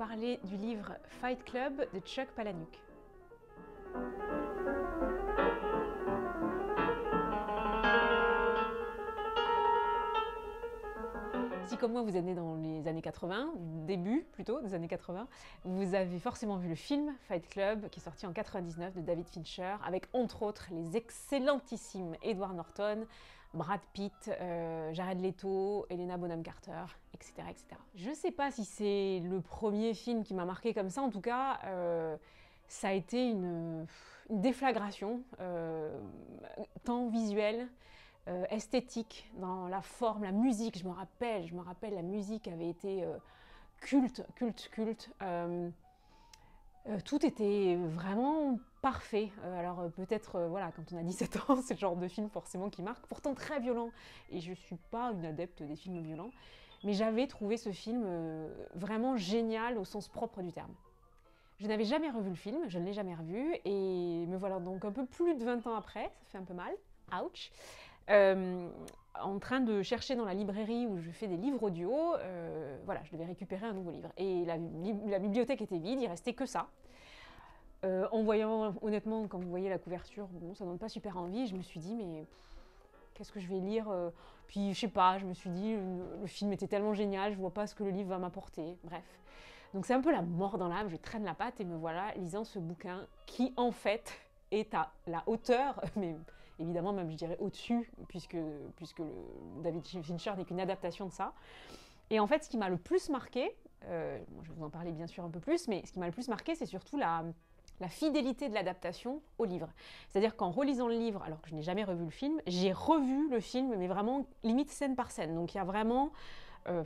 parler du livre Fight Club de Chuck Palahniuk. Si comme moi vous êtes né dans les années 80, début plutôt des années 80, vous avez forcément vu le film Fight Club qui est sorti en 99 de David Fincher avec entre autres les excellentissimes Edward Norton, Brad Pitt, Jared Leto, Helena Bonham Carter, etc., etc. Je sais pas si c'est le premier film qui m'a marqué comme ça, en tout cas ça a été une déflagration, tant visuelle, esthétique, dans la forme, la musique, je me rappelle, la musique avait été culte. Tout était vraiment parfait. Alors peut-être, voilà, quand on a 17 ans, c'est le genre de film forcément qui marque, pourtant très violent. Et je suis pas une adepte des films violents, mais j'avais trouvé ce film vraiment génial au sens propre du terme. Je n'avais jamais revu le film, je ne l'ai jamais revu, et me voilà donc un peu plus de 20 ans après, ça fait un peu mal, ouch, en train de chercher dans la librairie où je fais des livres audio, voilà, je devais récupérer un nouveau livre. Et la bibliothèque était vide, il restait que ça. En voyant, honnêtement, quand vous voyez la couverture, bon, ça donne pas super envie, je me suis dit, mais qu'est-ce que je vais lire? Puis je sais pas, je me suis dit, le film était tellement génial, je vois pas ce que le livre va m'apporter, bref. Donc c'est un peu la mort dans l'âme, je traîne la patte et me voilà lisant ce bouquin qui en fait est à la hauteur, mais évidemment même je dirais au-dessus, puisque David Fincher n'est qu'une adaptation de ça. Et en fait ce qui m'a le plus marqué, je vais vous en parler bien sûr un peu plus, mais ce qui m'a le plus marqué c'est surtout la fidélité de l'adaptation au livre. C'est-à-dire qu'en relisant le livre, alors que je n'ai jamais revu le film, j'ai revu le film, mais vraiment limite scène par scène. Donc il y a vraiment...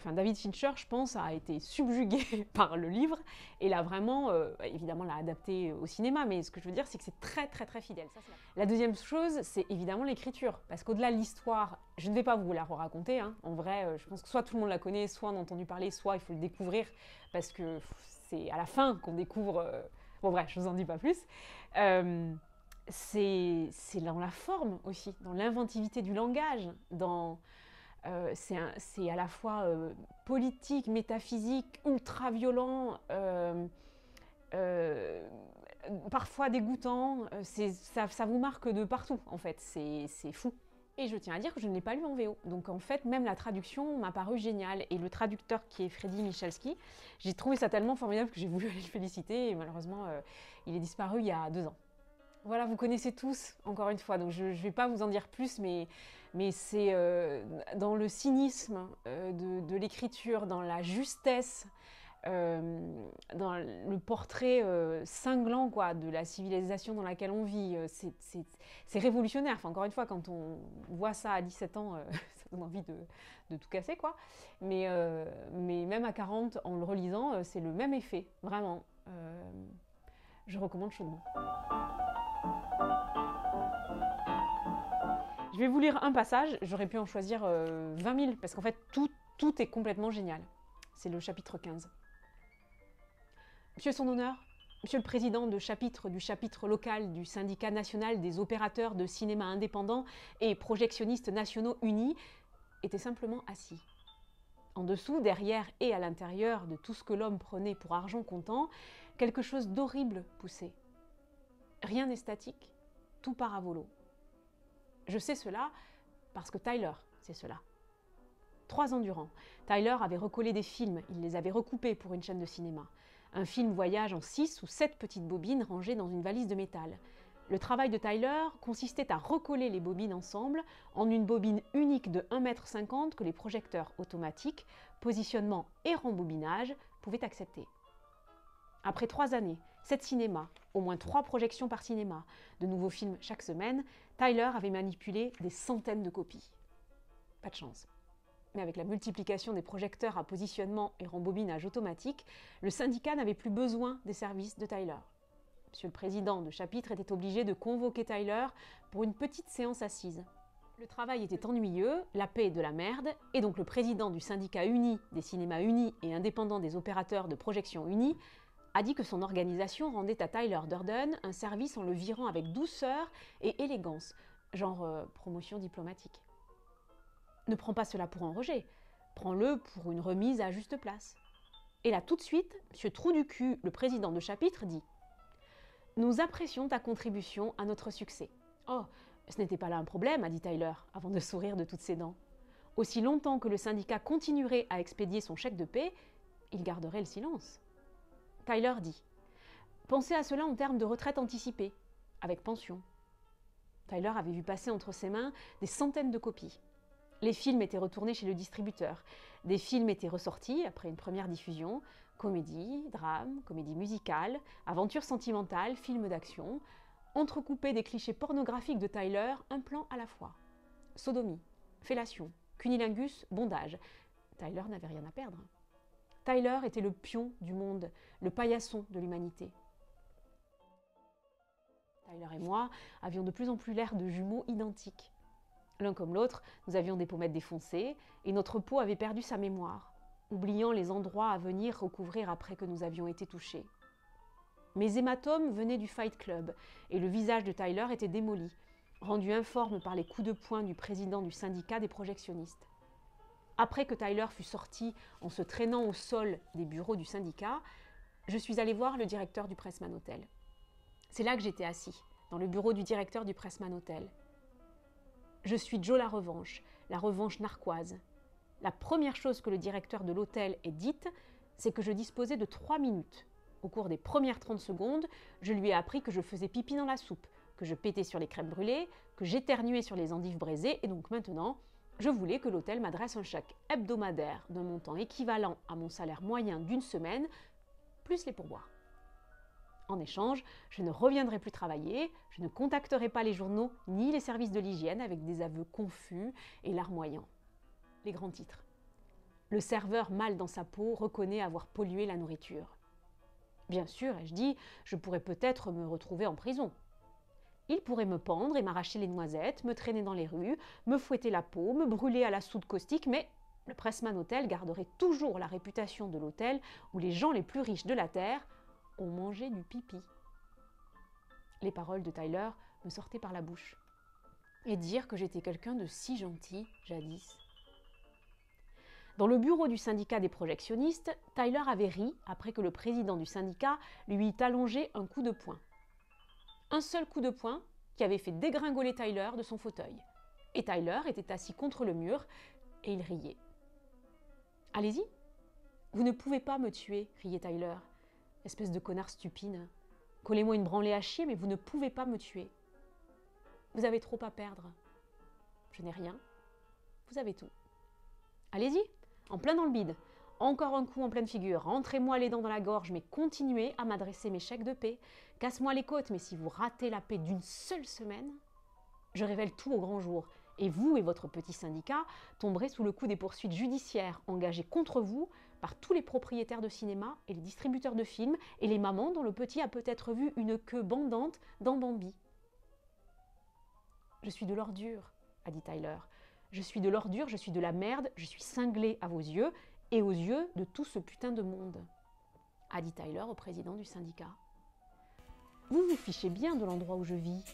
David Fincher, je pense, a été subjugué par le livre et l'a vraiment, évidemment, l'a adapté au cinéma, mais ce que je veux dire, c'est que c'est très, très, très fidèle. Ça, la deuxième chose, c'est évidemment l'écriture, parce qu'au-delà de l'histoire, je ne vais pas vous la raconter, hein. En vrai, je pense que soit tout le monde la connaît, soit on a entendu parler, soit il faut le découvrir, parce que c'est à la fin qu'on découvre... Bon bref, je vous en dis pas plus. C'est dans la forme aussi, dans l'inventivité du langage, dans... c'est à la fois politique, métaphysique, ultra violent, parfois dégoûtant. Ça vous marque de partout, en fait. C'est fou. Et je tiens à dire que je ne l'ai pas lu en VO. Donc en fait, même la traduction m'a paru géniale. Et le traducteur qui est Freddy Michalski, j'ai trouvé ça tellement formidable que j'ai voulu aller le féliciter. Et malheureusement, il est disparu il y a 2 ans. Voilà, vous connaissez tous, encore une fois, donc je ne vais pas vous en dire plus, mais c'est dans le cynisme de l'écriture, dans la justesse, dans le portrait cinglant quoi, de la civilisation dans laquelle on vit. C'est révolutionnaire. Enfin, encore une fois, quand on voit ça à 17 ans, ça donne envie de tout casser, quoi. Mais même à 40, en le relisant, c'est le même effet, vraiment. Je recommande chaudement. Je vais vous lire un passage, j'aurais pu en choisir 20 000, parce qu'en fait, tout est complètement génial. C'est le chapitre 15. Monsieur son honneur, Monsieur le Président du chapitre local du Syndicat national des opérateurs de cinéma indépendants et projectionnistes nationaux unis, était simplement assis. En dessous, derrière et à l'intérieur de tout ce que l'homme prenait pour argent comptant, quelque chose d'horrible poussait. Rien n'est statique, tout part à volo. Je sais cela parce que Tyler sait cela. 3 ans durant, Tyler avait recollé des films, il les avait recoupés pour une chaîne de cinéma. Un film voyage en 6 ou 7 petites bobines rangées dans une valise de métal. Le travail de Tyler consistait à recoller les bobines ensemble en une bobine unique de 1,50 m que les projecteurs automatiques, positionnement et rembobinage pouvaient accepter. Après 3 années, 7 cinémas, au moins 3 projections par cinéma, de nouveaux films chaque semaine, Tyler avait manipulé des centaines de copies. Pas de chance. Mais avec la multiplication des projecteurs à positionnement et rembobinage automatique, le syndicat n'avait plus besoin des services de Tyler. Monsieur le président de chapitre était obligé de convoquer Tyler pour une petite séance assise. Le travail était ennuyeux, la paix de la merde, et donc le président du syndicat uni des cinémas unis et indépendant des opérateurs de projection unis a dit que son organisation rendait à Tyler Durden un service en le virant avec douceur et élégance, genre promotion diplomatique. Ne prends pas cela pour un rejet, prends-le pour une remise à juste place. Et là, tout de suite, M. Trou du cul, le président de chapitre, dit « Nous apprécions ta contribution à notre succès. » Oh, ce n'était pas là un problème, a dit Tyler, avant de sourire de toutes ses dents. Aussi longtemps que le syndicat continuerait à expédier son chèque de paie, il garderait le silence. Tyler dit « Pensez à cela en termes de retraite anticipée, avec pension. » Tyler avait vu passer entre ses mains des centaines de copies. Les films étaient retournés chez le distributeur. Des films étaient ressortis après une première diffusion. Comédie, drame, comédie musicale, aventure sentimentale, film d'action. Entrecoupés des clichés pornographiques de Tyler, un plan à la fois. Sodomie, fellation, cunilingus, bondage. Tyler n'avait rien à perdre. Tyler était le pion du monde, le paillasson de l'humanité. Tyler et moi avions de plus en plus l'air de jumeaux identiques. L'un comme l'autre, nous avions des pommettes défoncées et notre peau avait perdu sa mémoire, oubliant les endroits à venir recouvrir après que nous avions été touchés. Mes hématomes venaient du Fight Club et le visage de Tyler était démoli, rendu informe par les coups de poing du président du syndicat des projectionnistes. Après que Tyler fut sorti en se traînant au sol des bureaux du syndicat, je suis allée voir le directeur du Pressman Hotel. C'est là que j'étais assis, dans le bureau du directeur du Pressman Hotel. Je suis Joe la revanche narquoise. La première chose que le directeur de l'hôtel ait dite, c'est que je disposais de 3 minutes. Au cours des premières 30 secondes, je lui ai appris que je faisais pipi dans la soupe, que je pétais sur les crèmes brûlées, que j'éternuais sur les endives braisées, et donc maintenant, je voulais que l'hôtel m'adresse un chèque hebdomadaire d'un montant équivalent à mon salaire moyen d'une semaine, plus les pourboires. En échange, je ne reviendrai plus travailler, je ne contacterai pas les journaux ni les services de l'hygiène avec des aveux confus et larmoyants. Les grands titres. Le serveur mal dans sa peau reconnaît avoir pollué la nourriture. Bien sûr, ai-je dit, je pourrais peut-être me retrouver en prison. Il pourrait me pendre et m'arracher les noisettes, me traîner dans les rues, me fouetter la peau, me brûler à la soude caustique, mais le Pressman Hotel garderait toujours la réputation de l'hôtel où les gens les plus riches de la Terre ont mangé du pipi. Les paroles de Tyler me sortaient par la bouche. Et dire que j'étais quelqu'un de si gentil, jadis. Dans le bureau du syndicat des projectionnistes, Tyler avait ri après que le président du syndicat lui eut allongé un coup de poing. Un seul coup de poing qui avait fait dégringoler Tyler de son fauteuil. Et Tyler était assis contre le mur et il riait. « Allez-y, vous ne pouvez pas me tuer, riait Tyler. Espèce de connard stupide. Collez-moi une branlée à chier, mais vous ne pouvez pas me tuer. Vous avez trop à perdre. Je n'ai rien. Vous avez tout. Allez-y, en plein dans le bide. Encore un coup en pleine figure. Rentrez-moi les dents dans la gorge, mais continuez à m'adresser mes chèques de paie. Casse-moi les côtes, mais si vous ratez la paie d'une seule semaine, je révèle tout au grand jour. Et vous et votre petit syndicat tomberez sous le coup des poursuites judiciaires engagées contre vous par tous les propriétaires de cinéma et les distributeurs de films et les mamans dont le petit a peut-être vu une queue bandante dans Bambi. « Je suis de l'ordure, a dit Tyler. Je suis de l'ordure, je suis de la merde, je suis cinglé à vos yeux et aux yeux de tout ce putain de monde, a dit Tyler au président du syndicat. Vous vous fichez bien de l'endroit où je vis,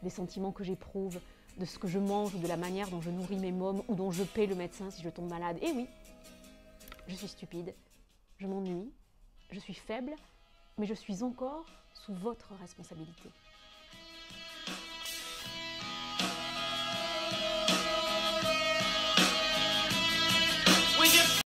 des sentiments que j'éprouve, de ce que je mange ou de la manière dont je nourris mes mômes ou dont je paie le médecin si je tombe malade. Eh oui, je suis stupide, je m'ennuie, je suis faible, mais je suis encore sous votre responsabilité.